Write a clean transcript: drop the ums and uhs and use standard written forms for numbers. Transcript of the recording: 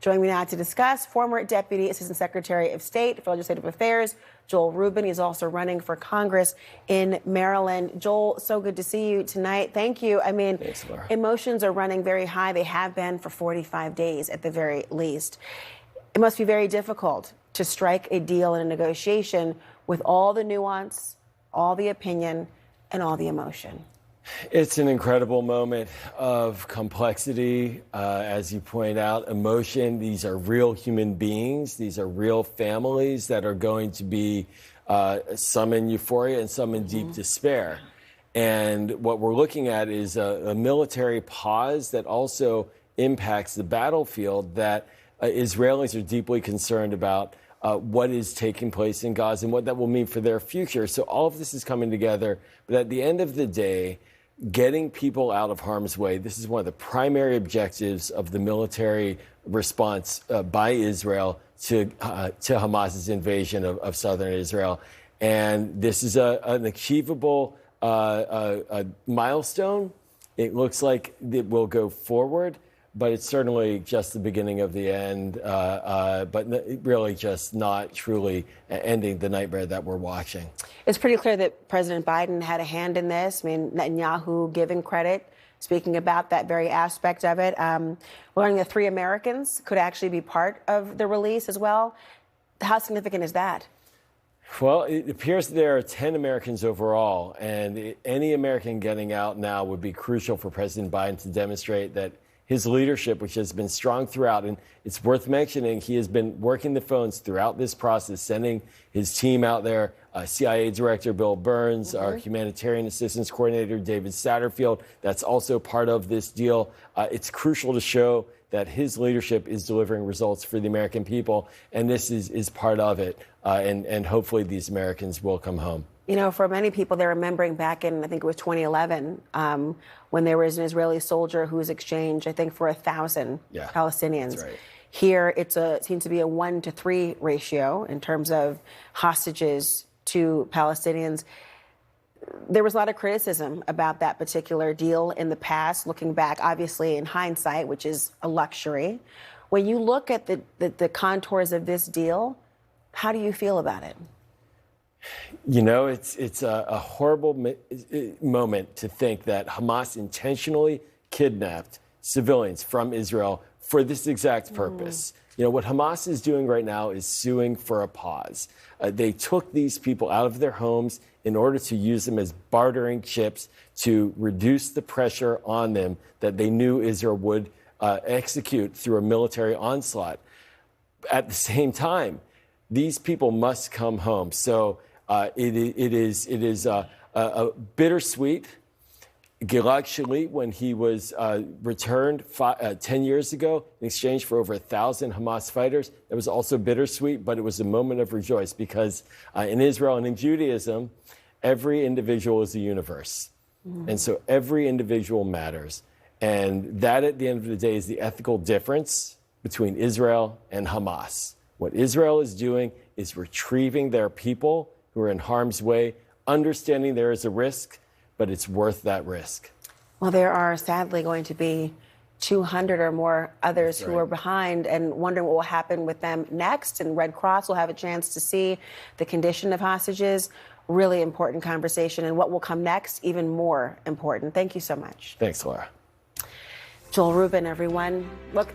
Joining me now to discuss, former Deputy Assistant Secretary of State for Legislative Affairs, Joel Rubin. He's also running for Congress in Maryland. Joel, so good to see you tonight. Thank you. I mean, thanks, Laura. Emotions are running very high. They have been for 45 days at the very least. It must be very difficult to strike a deal in a negotiation with all the nuance, all the opinion, and all the emotion. It's an incredible moment of complexity, as you point out, emotion. These are real human beings. These are real families that are going to be some in euphoria and some in deep despair. And what we're looking at is a military pause that also impacts the battlefield, that Israelis are deeply concerned about what is taking place in Gaza and what that will mean for their future. So all of this is coming together. But at the end of the day, getting people out of harm's way, this is one of the primary objectives of the military response by Israel to Hamas's invasion of southern Israel. And this is an achievable milestone. It looks like it will go forward, but it's certainly just the beginning of the end, but really just not truly ending the nightmare that we're watching. It's pretty clear that President Biden had a hand in this. I mean, Netanyahu giving credit, speaking about that very aspect of it. Learning that 3 Americans could actually be part of the release as well. How significant is that? Well, it appears there are 10 Americans overall, and any American getting out now would be crucial for President Biden to demonstrate that his leadership, which has been strong throughout, and it's worth mentioning, he has been working the phones throughout this process, sending his team out there, CIA Director Bill Burns, our humanitarian assistance coordinator, David Satterfield, that's also part of this deal. It's crucial to show that his leadership is delivering results for the American people, and this is part of it, and hopefully these Americans will come home. You know, for many people, they're remembering back in, I think it was 2011, when there was an Israeli soldier who was exchanged, I think, for 1,000 Palestinians. That's right. Here, it seems to be a 1-to-3 ratio in terms of hostages to Palestinians. There was a lot of criticism about that particular deal in the past, looking back, obviously, in hindsight, which is a luxury. When you look at the contours of this deal, how do you feel about it? You know, it's a horrible moment to think that Hamas intentionally kidnapped civilians from Israel for this exact purpose. You know, what Hamas is doing right now is suing for a pause. They took these people out of their homes in order to use them as bartering chips to reduce the pressure on them that they knew Israel would execute through a military onslaught. At the same time, these people must come home. So it is bittersweet. Gilad Shalit, when he was returned 10 years ago in exchange for over 1,000 Hamas fighters, it was also bittersweet, but it was a moment of rejoice because in Israel and in Judaism, every individual is a universe. And so every individual matters. And that, at the end of the day, is the ethical difference between Israel and Hamas. What Israel is doing is retrieving their people who are in harm's way, understanding there is a risk, but it's worth that risk. Well, there are sadly going to be 200 or more others who are behind and wondering what will happen with them next. And Red Cross will have a chance to see the condition of hostages. Really important conversation. And what will come next, even more important. Thank you so much. Thanks, Laura. Joel Rubin, everyone. Look.